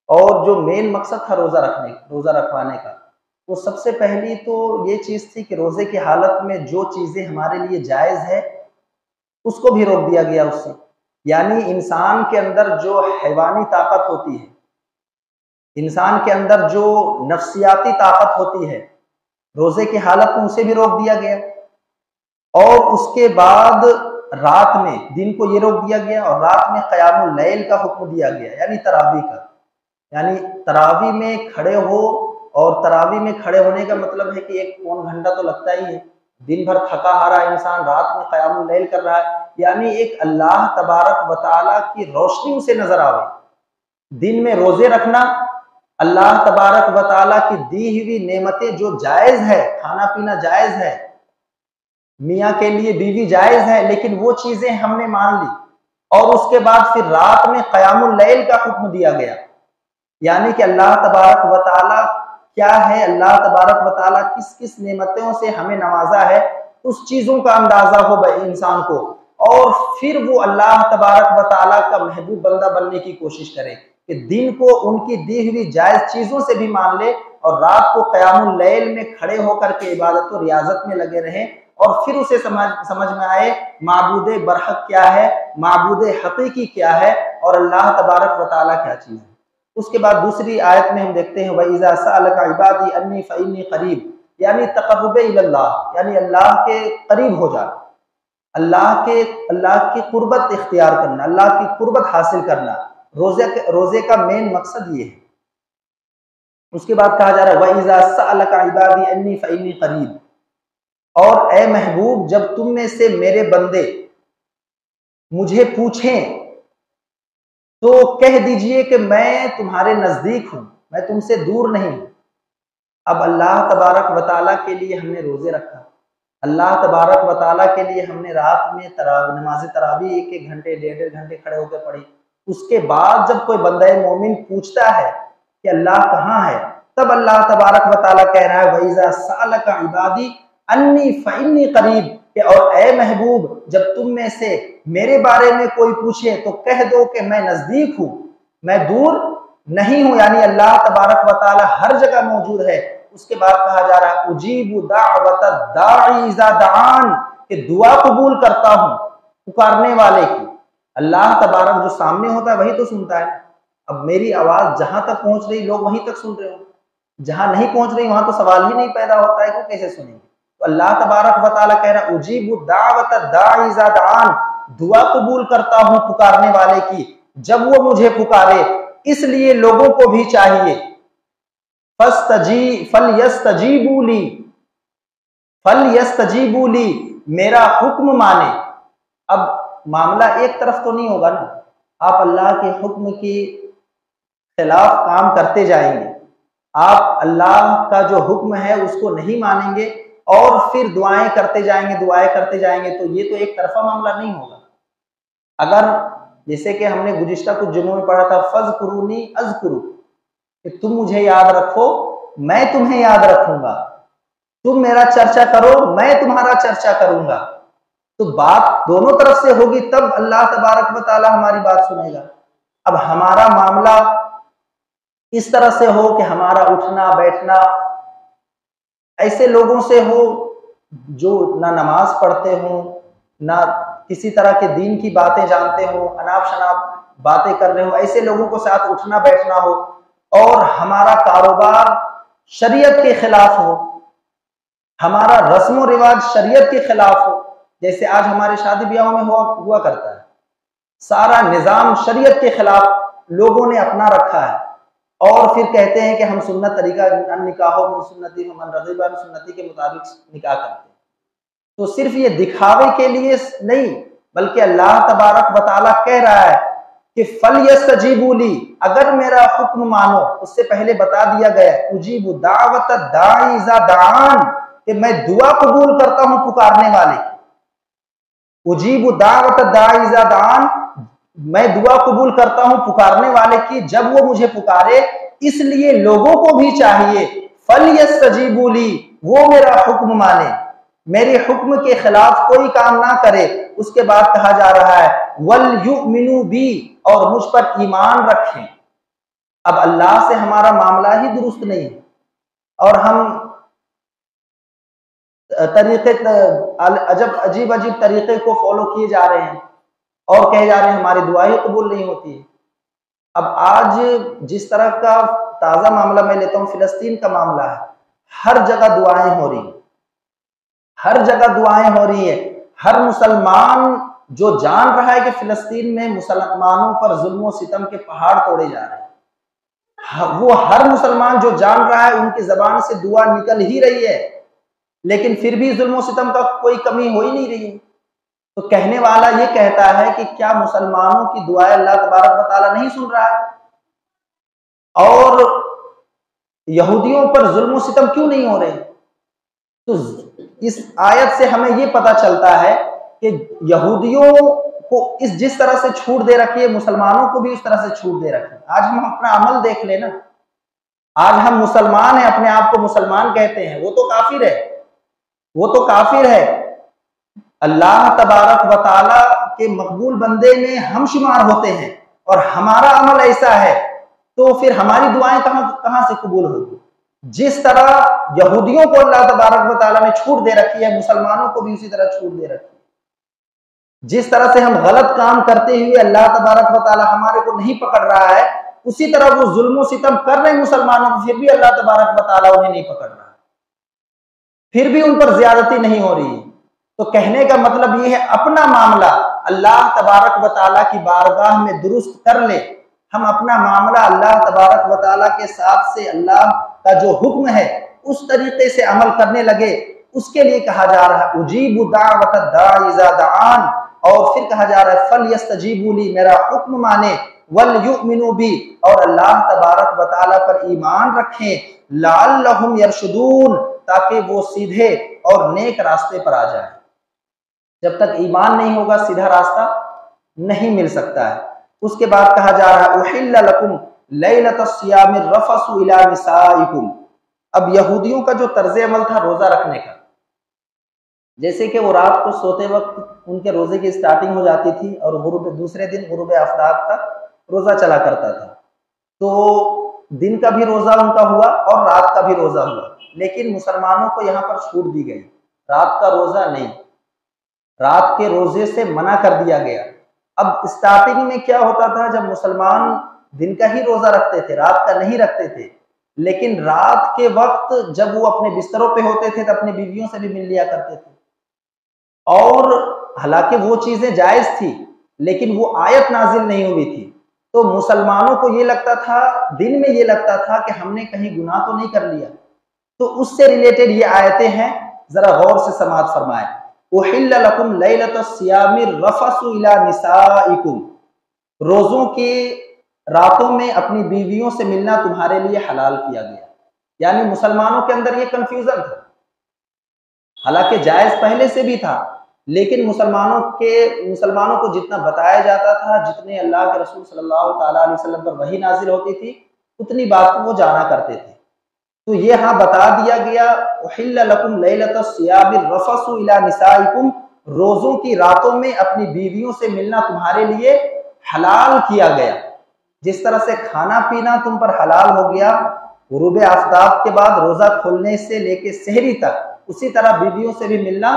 اور جو مین مقصد تھا روزہ رکھوانے کا، وہ سب سے پہلی تو یہ چیز تھی کہ روزے کی حالت میں جو چیزیں ہمارے لیے جائز ہے اس کو بھی روک دیا گیا اس سے، یعنی انسان کے اندر جو حیوانی طاقت ہوتی ہے، انسان کے اندر جو نفسیاتی طاقت ہوتی ہے، روزے کی حالت میں اسے بھی روک دیا گیا، اور اس کے بعد رات میں، دن کو یہ روک دیا گیا، اور رات میں قیام اللیل کا حکم دیا گیا، یعنی تراویح کا، یعنی تراویح میں کھڑے ہو، اور تراویح میں کھڑے ہونے کا مطلب ہے کہ 1 گھنٹہ تو لگتا ہی ہے، دن بھر تھکا ہارا انسان رات میں قیام اللیل کر رہا ہے، یعنی ایک اللہ تبارک و تعالیٰ کی روشنی اسے نظر آوے۔ دن میں روزے رکھنا، اللہ تبارک و تعالیٰ کی دی ہوئی نعمتیں جو جائز ہے، کھانا پینا جائز ہے، میاں کے لیے بیوی جائز ہے، لیکن وہ چیزیں ہم نے مان لی، اور اس کے بعد پھر رات میں قیام اللیل کا حکم دیا گیا، یعنی کہ اللہ تبارک و تعالیٰ کیا ہے، اللہ تبارک و تعالیٰ کس کس نعمتوں سے ہمیں نوازا ہے، اس چیزوں کا اندازہ ہو انسان کو، اور پھر وہ اللہ تبارک و تعالیٰ کا محبوب بندہ بننے کی کوشش کرے کہ دن کو ان کی دی ہوئی جائز چیزوں سے بھی مان لے، اور رات کو قیام اللیل میں کھڑے ہو کر کے عبادت و ریاضت میں لگے رہیں، اور پھر اسے سمجھ میں آئے معبود برحق کیا ہے، معبود حقیقی کیا ہے، اور اللہ تبارک و تعالیٰ کیا چیز ہے۔ اس کے بعد دوسری آیت میں ہم دیکھتے ہیں وَإِذَا سَأَلَكَ عِبَادِي أَنِّي فَإِنِّي قَرِيبٌ، یعنی تقرب اللہ، یعنی اللہ کے قریب ہو جانا، اللہ کی قربت اختیار کرنا، اللہ کی قربت حاصل کرنا، روزے کا مین مقصد یہ ہے۔ اس کے بعد کہا جا رہا ہے وَإِذَا سَأَلَكَ عِبَادِي أَنِّي فَإِنِّي قَرِيبٌ، اور اے محبوب جب تم میں سے میرے بندے مجھے پوچھیں تو کہہ دیجئے کہ میں تمہارے نزدیک ہوں، میں تم سے دور نہیں ہوں۔ اب اللہ تبارک و تعالیٰ کے لیے ہم نے روزے رکھا، اللہ تبارک و تعالیٰ کے لیے ہم نے رات میں نماز تراویح 1 گھنٹے 1.5 گھنٹے کھڑے ہو کے پڑھی، اس کے بعد جب کوئی بندہ مومن پوچھتا ہے کہ اللہ کہاں ہے، تب اللہ تبارک و تعالیٰ کہہ رہا ہے وَإِذَا سَأَلَكَ عِبَادِي أَنِّي فَإِنِّي قَرِيبٌ، کہ اور اے محبوب جب تم میں سے میرے بارے میں کوئی پوچھے تو کہہ دو کہ میں نزدیک ہوں، میں دور نہیں ہوں، یعنی اللہ تبارک و تعالیٰ ہر جگہ موجود ہے۔ اس کے بعد کہا جا رہا ہے اجیب دعوت الداعی اذا دعان، کہ دعا قبول کرتا ہوں پکارنے والے کی۔ اللہ تبارک جو سامنے ہوتا ہے وہی تو سنتا ہے، اب میری آواز جہاں تک پہنچ رہی لوگ وہیں تک سن رہے ہوں، جہاں نہیں پہنچ رہی وہاں تو سوال ہی نہیں پیدا ہوتا ہے کہ کیسے سنیں گے۔ تو اللہ تبارک و تعالیٰ کہہ رہا اجیب دعوت الداعی اذا دعان، دعا قبول کرتا ہوں پکارنے والے کی جب وہ مجھے پکارے، اس لیے لوگوں کو بھی چاہیے فَلْيَسْتَجِيبُوا لِي، میرا حکم مانے۔ اب معاملہ ایک طرف تو نہیں ہوگا نا، آپ اللہ کے حکم کی خلاف کام کرتے جائیں گے، آپ اللہ کا جو حکم ہے اس کو نہیں مانیں گے، اور پھر دعائیں کرتے جائیں گے، تو یہ تو ایک طرفہ معاملہ نہیں ہوگا۔ اگر جیسے کہ ہم نے گزشتہ کچھ جمعوں میں پڑھا تھا فَاذْكُرُونِي أَذْكُرُكُمْ، کہ تم مجھے یاد رکھو میں تمہیں یاد رکھوں گا، تم میرا چرچا کرو میں تمہارا چرچا کروں گا، تو بات دونوں طرف سے ہوگی تب اللہ تبارک و تعالی ہماری بات سنے گا۔ اب ہمارا معاملہ اس طرح سے ہو کہ ہمارا اٹھنا بیٹھنا ایسے لوگوں سے ہو جو نہ نماز پڑھتے ہوں، نہ کسی طرح کے دین کی باتیں جانتے ہوں، اناپ شناپ باتیں کر رہے ہوں، ایسے لوگوں کو ساتھ اٹھنا بیٹھنا ہو، اور ہمارا کاروبار شریعت کے خلاف ہو، ہمارا رسم و رواج شریعت کے خلاف ہو، جیسے آج ہمارے شادی بیاہوں میں ہوا کرتا ہے، سارا نظام شریعت کے خلاف لوگوں نے اپنا رکھا ہے، اور پھر کہتے ہیں کہ ہم سنت طریقہ نکاحوں من سنتی من رغب عن سنتی کے مطابق نکاح کرتے ہیں۔ تو صرف یہ دکھاوے کے لیے نہیں، بلکہ اللہ تبارک و تعالیٰ کہہ رہا ہے کہ فَلْيَسْتَجِيبُوا لِي، اگر میرا حکم مانو، اس سے پہلے بتا دیا گیا اجیب دعوت الداعی اذا دعان، کہ میں دعا قبول کرتا ہوں پکارنے والے کی۔ اجیب دعوت الداعی اذا دعان، میں دعا قبول کرتا ہوں پکارنے والے کی جب وہ مجھے پکارے، اس لیے لوگوں کو بھی چاہیے فَلْيَسْتَجِيبُوا لِي، وہ میرا حکم مانے، میرے حکم کے خلاف کوئی کام نہ کرے۔ اس کے بعد کہا جا رہا ہے وَلْيُؤْمِنُوا بِي، اور مجھ پر ایمان رکھیں۔ اب اللہ سے ہمارا معاملہ ہی درست نہیں ہے اور ہم عجیب طریقے کو فالو کیے جا رہے ہیں اور کہے جا رہے ہیں ہماری دعائیں قبول نہیں ہوتی ہے۔ اب آج جس طرح کا تازہ معاملہ میں لیتا ہوں، فلسطین کا معاملہ ہے، ہر جگہ دعائیں ہو رہی ہیں، ہر جگہ دعائیں ہو رہی ہیں۔ ہر مسلمان جو جان رہا ہے کہ فلسطین میں مسلمانوں پر ظلم و ستم کے پہاڑ توڑے جا رہے ہیں، وہ ہر مسلمان جو جان رہا ہے ان کی زبان سے دعا نکل ہی رہی ہے، لیکن پھر بھی ظلم و ستم کا کوئی کمی ہو ہی نہیں رہی ہے۔ تو کہنے والا یہ کہتا ہے کہ کیا مسلمانوں کی دعائیں اللہ تبارک و تعالیٰ نہیں سن رہا ہے؟ اور یہودیوں پر ظلم و ستم کیوں نہیں ہو رہے؟ تو اس آیت سے ہمیں یہ پتہ چلتا ہے کہ یہودیوں کو جس طرح سے چھوٹ دے رکھی ہے، مسلمانوں کو بھی اس طرح سے چھوٹ دے رکھی ہے۔ آج ہم اپنا عمل دیکھ لیں نا، آج ہم مسلمان ہیں، اپنے آپ کو مسلمان کہتے ہیں، وہ تو کافر ہے، وہ تو کافر ہے۔ اللہ تبارک و تعالیٰ کے مقبول بندے میں ہم شمار ہوتے ہیں اور ہمارا عمل ایسا ہے، تو پھر ہماری دعائیں کہاں سے قبول ہوگی؟ جس طرح یہودیوں کو اللہ تبارک و تعالیٰ نے چھوٹ دے رکھی ہے، مسلمانوں کو بھی اسی طرح چھوٹ دے رکھی ہے۔ جس طرح سے ہم غلط کام کرتے ہوئے اللہ تبارک و تعالیٰ ہمارے کو نہیں پکڑ رہا ہے، اسی طرح وہ ظلم و ستم کر رہے ہیں مسلمانوں کو، پھر بھی اللہ تبارک و تعالیٰ انہیں نہیں پکڑ رہا، پھر بھی ان پر زیادتی نہیں ہو رہی ہے۔ تو کہنے کا مطلب یہ ہے اپنا معاملہ اللہ تبارک و تعالیٰ کی بارگاہ میں درست کر لے، ہم اپنا معاملہ اللہ تبارک و تعالیٰ کے ساتھ سے اللہ کا جو حکم ہے اس طریقے سے عمل کرنے لگے۔ اس کے لیے کہا جا رہا ہے اجیب دعوت الداعی اذا دعان، اور پھر کہا جا رہا ہے فلیستجیبوا لی، میرا حکم مانے، ولیؤمنوا بی، اور اللہ تبارک و تعالیٰ پر ایمان رکھیں، لعلہم یرشدون، تاکہ وہ سیدھے اور نیک راستے پر آ جائیں۔ جب تک ایمان نہیں ہوگا سیدھا راستہ نہیں مل سکتا ہے۔ اس کے بعد کہا جا رہا ہے احل لکم لیلۃ الصیام الرفث الی نسائکم۔ اب یہودیوں کا جو طرز عمل تھا روزہ رکھنے کا، جیسے کہ وہ رات کو سوتے وقت ان کے روزے کی سٹارٹنگ ہو جاتی تھی اور دوسرے دن غروب آفتاب تک روزہ چلا کرتا تھا، تو دن کا بھی روزہ ان کا ہوا اور رات کا بھی روزہ ہوا، لیکن مسلمانوں کو یہاں پر چھوٹ دی گئی، رات کا روزہ نہیں، رات کے روزے سے منع کر دیا گیا۔ اب سٹارٹنگ میں کیا ہوتا تھا، جب مسلمان دن کا ہی روزہ رکھتے تھے، رات کا نہیں رکھتے تھے، لیکن رات کے وقت جب وہ اپنے بستروں پہ ہوتے تھے تو اپنی بیویوں سے بھی مل لیا کرتے تھے، اور حالانکہ وہ چیزیں جائز تھی لیکن وہ آیت نازل نہیں ہوئی تھی، تو مسلمانوں کو یہ لگتا تھا، دن میں یہ لگتا تھا کہ ہم نے کہیں گناہ تو نہیں کر لیا۔ تو اس سے ریلیٹڈ یہ آیتیں ہیں، ذرا غور سے سماعت فرمائیں۔ احل لکم لیلۃ الصیام الرفث الی نسائکم، روزوں کی راتوں میں اپنی بیویوں سے ملنا تمہارے لیے حلال کیا گیا۔ یعنی مسلمانوں کے اندر یہ کنفیوژن تھا، حالانکہ جائز پہلے سے بھی تھا، لیکن مسلمانوں کو جتنا بتایا جاتا تھا، جتنے اللہ کے رسول صلی اللہ تعالیٰ علیہ وسلم پر وحی نازل ہوتی تھی، اتنی بات وہ جانا کرتے تھے۔ تو یہ ہاں بتا دیا گیا احل لکم لیلۃ الصیام الرفث الی نسائکم، روزوں کی راتوں میں اپنی بیویوں سے ملنا تمہارے لیے حلال کیا گیا۔ جس طرح سے کھانا پینا تم پر حلال ہو گیا غروب آفتاب کے بعد روزہ کھولنے سے لے کے سحری تک، اسی طرح بیویوں سے بھی ملنا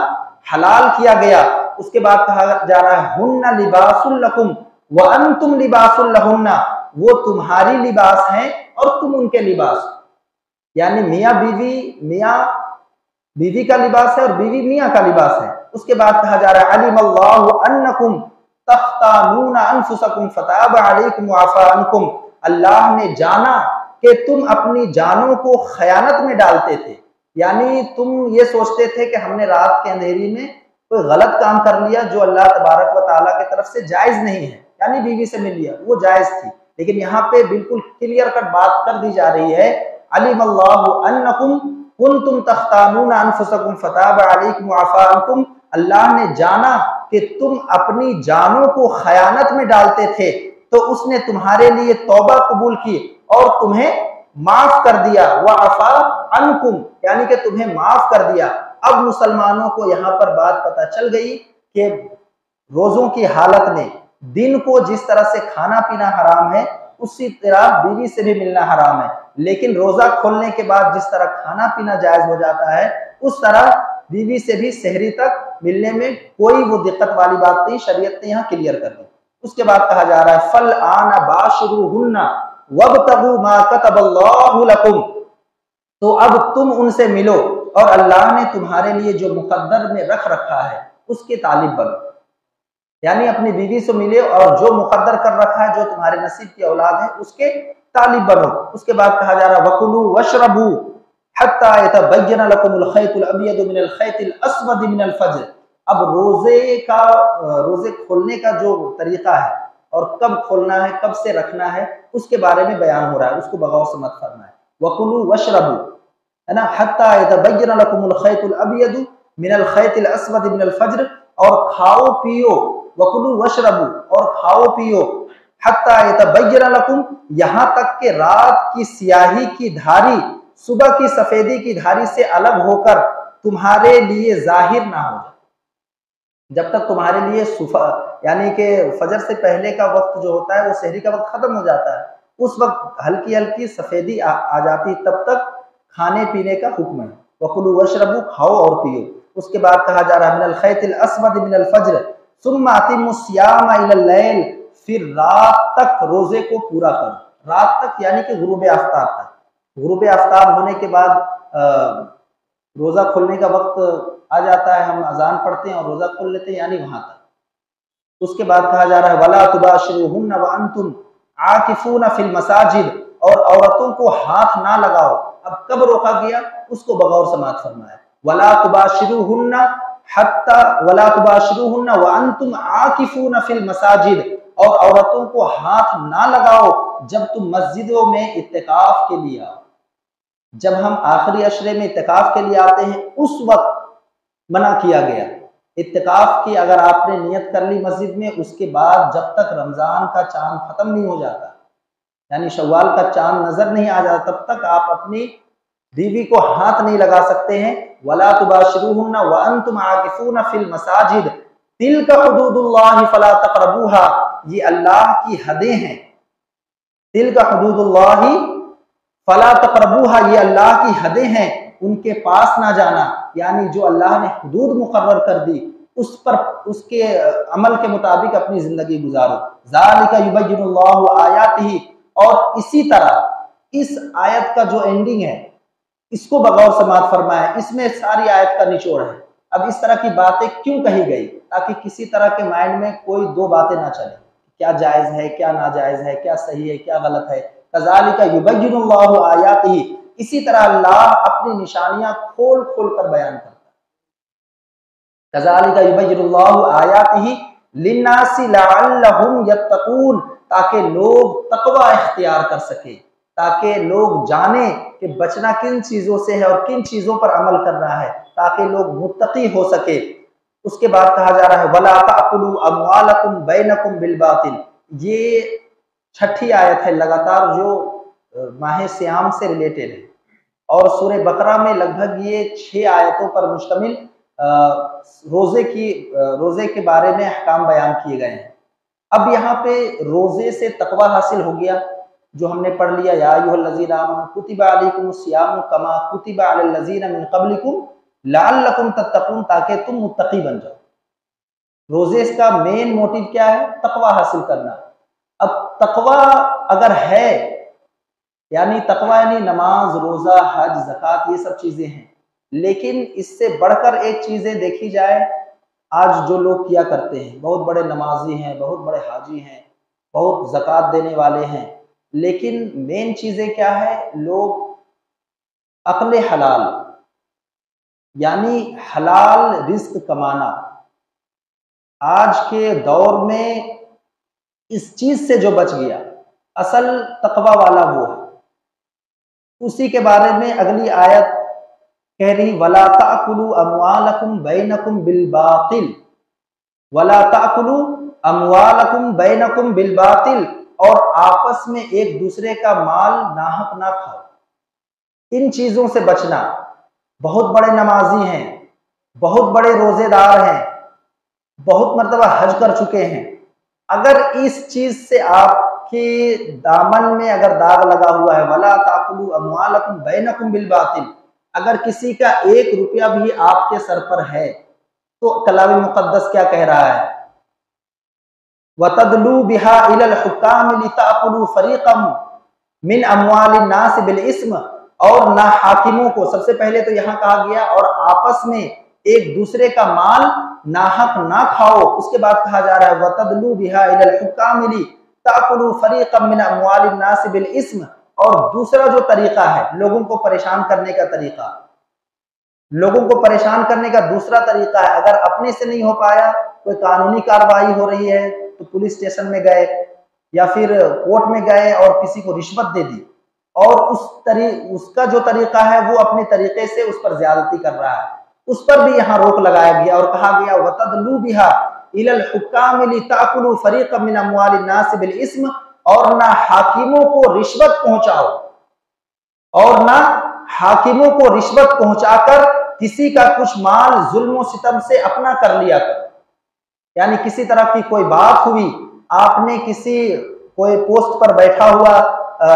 حلال کیا گیا۔ اس کے بعد کہا جا رہا ہے ہن لباس لکم وانتم لباس لہن، وہ تمہاری لباس ہیں اور تم ان کے لباس، یعنی میاں بیوی کا لباس ہے اور بیوی میاں کا لباس ہے۔ اس کے بعد کہا جا رہا ہے علم اللہ انکم تختانون انفسکم فتاب علیکم وعفا عنکم، اللہ نے جانا کہ تم اپنی جانوں کو خیانت میں ڈالتے تھے، یعنی تم یہ سوچتے تھے کہ ہم نے رات کے اندھیری میں کوئی غلط کام کر لیا جو اللہ تبارک و تعالیٰ کی طرف سے جائز نہیں ہے، یعنی بیوی سے مل لیا، وہ جائز تھی، لیکن یہاں پہ بالکل کلیئر کٹ بات کر دی جا رہی ہے علم اللہ انکم کنتم تختانون انفسکم فتاب علیکم وعفا عنکم، اللہ نے جانا کہ تم اپنی جانوں کو خیانت میں ڈالتے تھے تو اس نے تمہارے لیے توبہ قبول کی اور تمہیں معاف کر دیا، وعفا عنکم یعنی کہ تمہیں معاف کر دیا۔ اب مسلمانوں کو یہاں پر بات پتہ چل گئی کہ روزوں کی حالت میں دن کو جس طرح سے کھانا پینا حرام ہے اسی طرح بیوی سے بھی ملنا حرام ہے، لیکن روزہ کھولنے کے بعد جس طرح کھانا پینا جائز ہو جاتا ہے اس طرح بیوی سے بھی سحری تک ملنے میں کوئی وہ دقت والی بات نہیں، شریعت نے یہاں کلیئر کر دی۔ اس کے بعد کہا جا رہا ہے فَالْآنَ بَاشِرُوهُنَّ وَابْتَغُوا مَا كَتَبَ اللَّهُ لَكُمْ، تو اب تم ان سے ملو اور اللہ نے تمہارے لیے جو مقدر میں رکھ رکھا ہے اس کے طالب بنو، یعنی اپنی بیوی سے ملے اور جو مقدر کر رکھا ہے جو تمہارے نصیب کی اولاد ہے اس کے طالب بنو۔ اس کے بعد کہا جا رہا ہے وَكُلُوا وَاشْرَبُوا حَتَّى يَتَبَيَّنَ لَكُمُ الْخَيْطُ الْأَبْيَضُ مِنَ الْخَيْطِ الْأَسْوَدِ مِنَ الْفَجْرِ۔ اب روزے کھولنے کا جو طریقہ ہے اور کب کھولنا ہے کب سے رکھنا ہے اس کے بارے میں بیان ہو رہا ہے، اس کو بغور سے مت کرنا ہے۔ وَكُلُوا وَاشْرَبُوا ہے نا حَتَّى يَتَبَيَّنَ لَكُمُ الْخَيْطُ الْأَبْيَضُ مِنَ الْخَيْطِ الْأَسْوَدِ مِنَ الْفَجْرِ، اور کھاؤ پیو، وَكُلُوا وَاشْرَبُوا اور کھاؤ پیو، حَتَّى يَتَبَيَّنَ لَكُمْ یہاں تک کہ رات کی سیاہی کی دھاری صبح کی سفیدی کی دھاری سے الگ ہو کر تمہارے لیے ظاہر نہ ہو جائے۔ جب تک تمہارے لیے یعنی کہ فجر سے پہلے کا وقت جو ہوتا ہے وہ سحری کا وقت ختم ہو جاتا ہے، اس وقت ہلکی ہلکی سفیدی آ جاتی تب تک کھانے پینے کا حکم ہے۔ وَكُلُوا وَاشْرَبُوا کھاؤ اور پیو۔ اس کے بعد کہا جا رہا ہے مِنَ الْخَيْطِ الْأَسْوَدِ مِنَ الْفَجْرِ ثُمَّ أَتِمُّوا الصِّيَامَ إِلَى اللَّيْلِ، پھر رات تک روزے کو پورا کرو، رات تک یعنی کہ غروب آفتاب تک۔ غروب آفتاب ہونے کے بعد روزہ کھولنے کا وقت آ جاتا ہے، ہم اذان پڑھتے ہیں اور روزہ کھول لیتے ہیں یعنی وہاں تک۔ اس کے بعد کہا جا رہا ہے وَلَا تُبَاشِرُوهُنَّ وَأَنْتُمْ عَاكِفُونَ فِي الْمَسَاجِدِ، اور عورتوں کو ہاتھ نہ لگاؤ۔ اب کب روکا گیا اس کو بغور سماعت فرمایا، وَلَا تُبَاشِرُوهُنَّ وَلَا تُبَاشِرُوهُنَّ وَأَنْتُمْ عَاكِفُونَ فِي الْمَسَاجِدِ، اور عورتوں کو ہاتھ نہ لگاؤ جب تم مسجدوں میں اعتکاف کے لیے آؤ۔ جب ہم آخری عشرے میں اعتکاف کے لیے آتے ہیں اس وقت منع کیا گیا۔ اعتکاف کی اگر آپ نے نیت کر لی مسجد میں، اس کے بعد جب تک رمضان کا چاند ختم نہیں ہو جاتا یعنی شوال کا چاند نظر نہیں آ جاتا تب تک آپ اپنی بیوی کو ہاتھ نہیں لگا سکتے ہیں۔ وَلَا تُبَاشِرُوهُنَّ وَأَنْتُمْ عَاكِفُونَ فِي الْمَسَاجِدِ تِلْكَ حُدُودُ اللَّهِ فَلَا تَقْرَبُوهَا، یہ اللہ کی حدیں ہیں۔ تِلْكَ حُدُودُ اللَّهِ فَلَا تَقْرَبُوهَا، یہ اللہ کی حدیں ہیں، ان کے پاس نہ جانا، یعنی جو اللہ نے حدود مقرر کر دی اس پر اس کے عمل کے مطابق اپنی زندگی گزارو۔ ذَلِكَ يُبَيِّنُ اللَّهُ آيَاتِهِ، اور اسی طرح اس آیت کا جو اینڈنگ ہے اس کو بغور سماعت فرمائے، اس میں ساری آیت کا نچوڑ ہے۔ اب اس طرح کی باتیں کیوں کہی گئی؟ تاکہ کسی طرح کے مائنڈ میں کوئی دو باتیں نہ چلیں، کیا جائز ہے کیا ناجائز ہے، کیا صحیح ہے کیا غلط ہے۔ كَذَلِكَ يُبَيِّنُ اللَّهُ آيَاتِهِ، اسی طرح اللہ اپنی نشانیاں کھول کھول کر بیان کرتا ہے۔ كَذَلِكَ يُبَيِّنُ اللَّهُ آيَاتِهِ لِلنَّاسِ لَعَلَّهُمْ يَتَّقُونَ، تاکہ لوگ تقوی اختیار کر سکیں، تاکہ لوگ جانیں کہ بچنا کن چیزوں سے ہے اور کن چیزوں پر عمل کرنا ہے، تاکہ لوگ متقی ہو سکے۔ اس کے بعد کہا جا رہا ہے وَلَا تَأْكُلُوا أَمْوَالَكُمْ بَيْنَكُمْ بِالْبَاطِلِ، یہ چھٹی آیت ہے لگاتار جو ماہ سیام سے ریلیٹڈ ہے، اور سورہ بقرہ میں لگ بھگ یہ 6 آیتوں پر مشتمل روزے کے بارے میں احکام بیان کیے گئے ہیں۔ اب یہاں پہ روزے سے تقوی حاصل ہو گیا جو ہم نے پڑھ لیا، یا ایھا الذین آمنوا کتب علیکم الصیام کما کتب علی الذین من قبلکم لعلکم تتقون، تاکہ تم متقی بن جاؤ۔ روزے کا مین موٹیو کیا ہے؟ تقوی حاصل کرنا۔ اب تقوی اگر ہے یعنی تقوی یعنی نماز روزہ حج زکوٰۃ یہ سب چیزیں ہیں، لیکن اس سے بڑھ کر ایک چیزیں دیکھی جائے آج جو لوگ کیا کرتے ہیں، بہت بڑے نمازی ہیں، بہت بڑے حاجی ہیں، بہت زکوٰۃ دینے والے ہیں، لیکن مین چیزیں کیا ہے؟ لوگ عقل حلال یعنی حلال رزق کمانا، آج کے دور میں اس چیز سے جو بچ گیا اصل تقوی والا وہ ہے۔ اسی کے بارے میں اگلی آیت کہہ رہی وَلَا تَأْكُلُوا أَمْوَالَكُمْ بَيْنَكُمْ بِالْبَاطِلِ، وَلَا تَأْكُلُوا أَمْوَالَكُمْ بَيْنَكُمْ بِالْبَاطِلِ، اور آپس میں ایک دوسرے کا مال ناحق نہ کھاؤ۔ ان چیزوں سے بچنا۔ بہت بڑے نمازی ہیں، بہت بڑے روزے دار ہیں، بہت مرتبہ حج کر چکے ہیں، اگر اس چیز سے آپ کے دامن میں اگر داغ لگا ہوا ہے، وَلَا تَأْكُلُوا أَمْوَالَكُمْ بَيْنَكُمْ بِالْبَاطِلِ، اگر کسی کا 1 روپیہ بھی آپ کے سر پر ہے تو کلام مقدس کیا کہہ رہا ہے؟ وَتَدْلُوا بِهَا إِلَى الْحُكَّامِ لِتَأْكُلُوا فَرِيقًا مِنْ أَمْوَالِ النَّاسِ بِالْإِثْمِ، اور نہ حاکموں کو، سب سے پہلے تو یہاں کہا گیا اور آپس میں ایک دوسرے کا مال ناحق نہ کھاؤ، اس کے بعد کہا جا رہا ہے وَتَدْلُوا بِهَا إِلَى الْحُكَّامِ لِتَأْكُلُوا فَرِيقًا مِنْ أَمْوَالِ النَّاسِ بِالْإِثْمِ، اور دوسرا جو طریقہ ہے لوگوں کو پریشان کرنے کا طریقہ، لوگوں کو پریشان کرنے کا دوسرا طریقہ ہے، اگر اپنے سے نہیں ہو پایا، کوئی قانونی کارروائی ہو رہی ہے تو پولیس اسٹیشن میں گئے یا پھر کورٹ میں گئے اور کسی کو رشوت دے دی، اور اس کا جو طریقہ ہے وہ اپنے طریقے سے اس پر زیادتی کر رہا ہے، اس پر بھی یہاں روک لگایا گیا اور کہا گیا وَتَدْلُوا بِهَا إِلَى الْحُكَّامِ لِتَأْكُلُوا فَرِيقًا مِنْ أَمْوَالِ النَّاسِ بِالْإِثْمِ، اور نہ حاکموں کو رشوت پہنچاؤ، اور نہ حاکموں کو رشوت پہنچا کر کسی کا کچھ مال ظلم و ستم سے اپنا کر لیا کر، یعنی کسی طرح کی کوئی بات ہوئی، آپ نے کوئی پوسٹ پر بیٹھا ہوا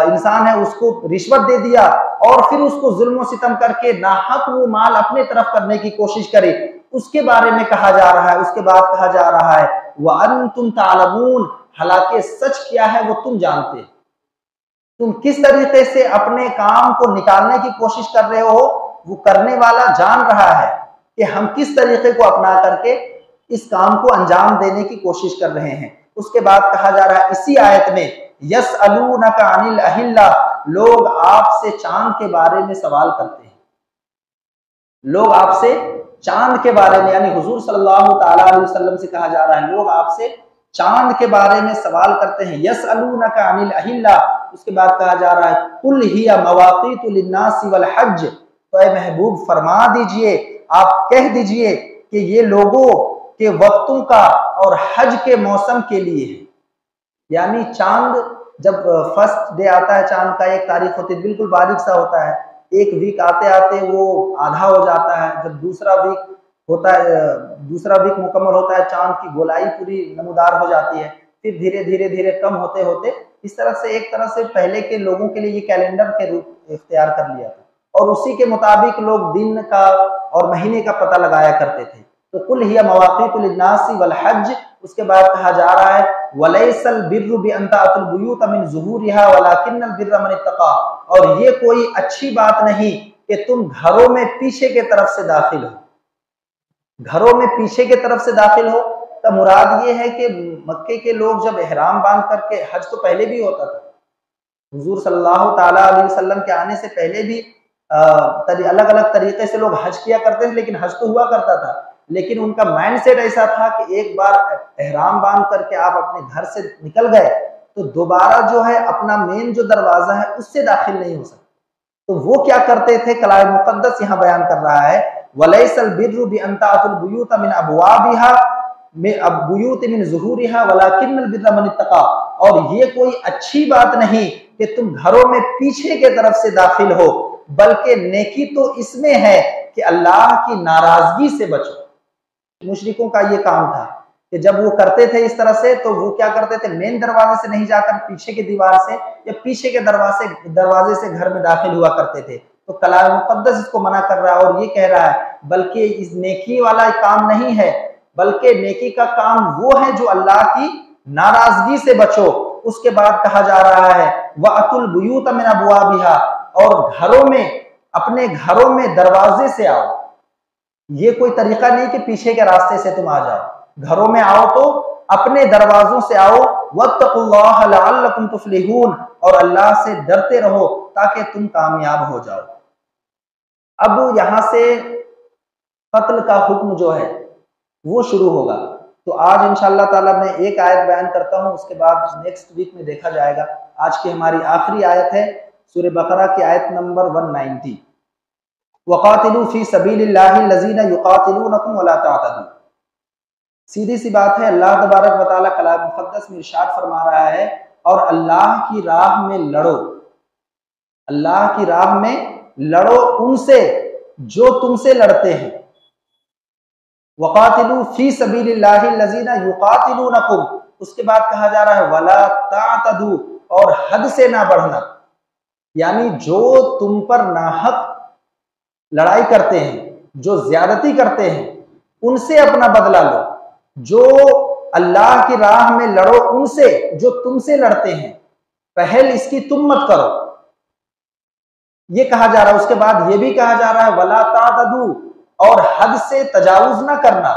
انسان ہے اس کو رشوت دے دیا اور پھر اس کو ظلم و ستم کر کے ناحق وہ مال اپنے طرف کرنے کی کوشش کرے، اس کے بارے میں کہا جا رہا ہے، اس کے بعد کہا جا رہا ہے وَأَنْتُمْ تَعْلَمُونَ، حالانکہ سچ کیا ہے وہ تم جانتے، تم کس طریقے سے اپنے کام کو نکالنے کی کوشش کر رہے ہو، وہ کرنے والا جان رہا ہے کہ ہم کس طریقے کو اپنا کر کے اس کام کو انجام دینے کی کوشش کر رہے ہیں۔ اس کے بعد کہا جا رہا ہے اسی آیت میں یسألونک عن الاہلہ، لوگ آپ سے چاند کے بارے میں سوال کرتے ہیں، لوگ آپ سے چاند کے بارے میں، یعنی حضور صلی اللہ تعالی علیہ وسلم سے کہا جا رہا ہے لوگ آپ سے چاند کے بارے میں سوال کرتے ہیں، یسألونک عن الاہلہ، اس کے بعد کہا جا رہا ہے قل ہی مواقیت للناس والحج، تو اے محبوب فرما دیجئے، آپ کہہ دیجئے کہ یہ لوگوں کے وقتوں کا اور حج کے موسم کے لیے ہے، یعنی چاند جب فرسٹ ڈے آتا ہے، چاند کا ایک تاریخ ہوتی ہے، بالکل باریک سا ہوتا ہے، ایک ویک آتے آتے وہ آدھا ہو جاتا ہے، جب دوسرا ویک ہوتا ہے، دوسرا ویک مکمل ہوتا ہے، چاند کی گولائی پوری نمودار ہو جاتی ہے، پھر دھیرے دھیرے دھیرے کم ہوتے ہوتے اس طرح سے ایک طرح سے پہلے کے لوگوں کے لیے یہ کیلنڈر کے روپ اختیار کر لیا تھا، اور اسی کے مطابق لوگ دن کا اور مہینے کا پتہ لگایا کرتے تھے۔ تو قل ہی مواقیت للناس والحج، اس کے بعد کہا جا رہا ہے وَلَيْسَ الْبِرُّ بِأَن تَأْتُوا الْبُيُوتَ مِنْ ظُهُورِهَا وَلَكِنَّ الْبِرَّ مَنِ اتَّقَىٰ، اور یہ کوئی اچھی بات نہیں کہ تم گھروں میں پیچھے کے طرف سے داخل ہو، گھروں میں پیچھے کے طرف سے داخل ہو، تو مراد یہ ہے کہ مکے کے لوگ جب احرام باندھ کر کے، حج تو پہلے بھی ہوتا تھا، حضور صلی اللہ تعالیٰ علیہ وسلم کے آنے سے پہلے بھی الگ الگ طریقے سے لوگ حج کیا کرتے تھے، لیکن حج تو ہوا کرتا تھا، لیکن ان کا مائنڈ سیٹ ایسا تھا کہ ایک بار احرام باندھ کر کے آپ اپنے گھر سے نکل گئے تو دوبارہ جو ہے اپنا مین جو دروازہ ہے اس سے داخل نہیں ہو سکتے، تو وہ کیا کرتے تھے، کلام مقدس یہاں بیان کر رہا ہے وَلَيْسَ الْبِرُّ بِأَن تَأْتُوا الْبُيُوتَ مِنْ أَبْوَابِهَا البُّيُوتِ مِنْ ظُهُورِهَا وَلَكِنَّ الْبِرَّ مَنِ اتَّقَىٰ، اور یہ کوئی اچھی بات نہیں کہ تم گھروں میں پیچھے کے طرف سے داخل ہو، بلکہ نیکی تو اس میں ہے کہ اللہ کی ناراضگی سے بچو۔ مشرکوں کا یہ کام تھا کہ جب وہ کرتے تھے اس طرح سے تو وہ کیا کرتے تھے، مین دروازے سے نہیں جا کر پیچھے کے دیوار سے یا پیچھے کے دروازے سے گھر میں داخل ہوا کرتے تھے، تو کلام مقدس اس کو منع کر رہا ہے اور یہ کہہ رہا ہے بلکہ اس نیکی والا کام نہیں ہے، بلکہ نیکی کا کام وہ ہے جو اللہ کی ناراضگی سے بچو۔ اس کے بعد کہا جا رہا ہے وَأْتُوا الْبُيُوتَ مِنْ أَبْوَابِهَا، اور گھروں میں، اپنے گھروں میں دروازے سے آؤ، یہ کوئی طریقہ نہیں کہ پیچھے کے راستے سے تم آ جاؤ، گھروں میں آؤ تو اپنے دروازوں سے آؤ، وَاتَّقُوا اللَّهَ لَعَلَّكُمْ تُفْلِحُونَ، اور اللہ سے ڈرتے رہو تاکہ تم کامیاب ہو جاؤ۔ اب یہاں سے قتل کا حکم جو ہے وہ شروع ہوگا، تو آج انشاءاللہ تعالیٰ میں ایک آیت بیان کرتا ہوں، اس کے بعد نیکسٹ ویک میں دیکھا جائے گا۔ آج کی ہماری آخری آیت ہے سورہ بقرہ کی آیت نمبر 190، وَقَاتِلُوا فِي سَبِيلِ اللَّهِ الَّذِينَ يُقَاتِلُونَكُمْ وَلَا تَعْتَدُوا۔ سیدھی سی بات ہے، اللہ تبارک و تعالیٰ کلام مقدس میں ارشاد فرما رہا ہے، اور اللہ کی راہ میں لڑو، اللہ کی راہ میں لڑو ان سے جو تم سے لڑتے ہیں۔ وَقَاتِلُوا فِي سَبِيلِ اللَّهِ الَّذِينَ يُقَاتِلُونَكُمْ، اس کے بعد کہا جا رہا ہے وَلَا تَعْتَدُوا، اور حد سے نہ بڑھنا، یعنی جو تم پر ناحق لڑائی کرتے ہیں، جو زیادتی کرتے ہیں، ان سے اپنا بدلہ لو، جو اللہ کی راہ میں لڑو ان سے جو تم سے لڑتے ہیں، پہل اس کی تم مت کرو، یہ کہا جا رہا ہے۔ اس کے بعد یہ بھی کہا جا رہا ہے وَلَا تَعْتَدُوا، اور حد سے تجاوز نہ کرنا،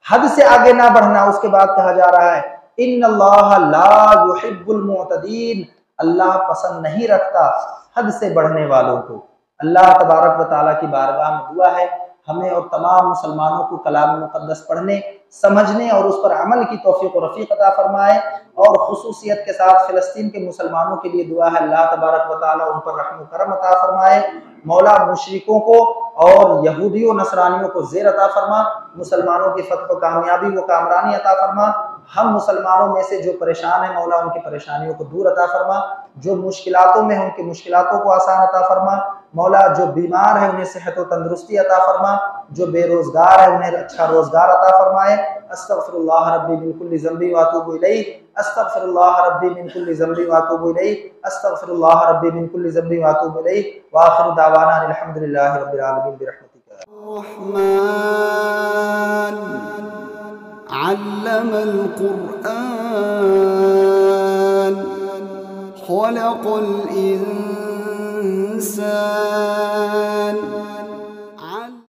حد سے آگے نہ بڑھنا۔ اس کے بعد کہا جا رہا ہے إِنَّ اللَّهَ لَا يُحِبُّ الْمُعْتَدِينَ، اللہ پسند نہیں رکھتا حد سے بڑھنے والوں کو۔ اللہ تبارک و تعالیٰ کی بارگاہ میں دعا ہے ہمیں اور تمام مسلمانوں کو کلام مقدس پڑھنے، سمجھنے اور اس پر عمل کی توفیق و رفیق عطا فرمائے، اور خصوصیت کے ساتھ فلسطین کے مسلمانوں کے لیے دعا ہے اللہ تبارک و تعالیٰ ان پر رحم و کرم عطا فرمائے، مولا مشرکوں کو اور یہودیوں نصرانیوں کو زیر عطا فرما، مسلمانوں کی فتح و کامیابی و کامرانی عطا فرما، ہم مسلمانوں میں سے جو پریشان ہیں مولا ان کی پریشانیوں کو دور عطا فرما، جو مشکلاتوں میں ہیں ان کی مشکلاتوں کو آسان عطا فرما، مولا جو بیمار ہیں انہیں صحت و تندرستی عطا فرما، جو بے روزگار ہیں انہیں اچھا روزگار عطا فرمائے۔ استغفر اللہ ربی من کل ذنب واتوب الیہ، استغفر اللہ ربی من کل ذنب واتوب الیہ، استغفر اللہ ربی من کل ذنب واتوب الیہ، وآخر دعوانا الحمدللہ رب العالمین برحمتک۔ الرحمن علم القرآن خلق الإنسان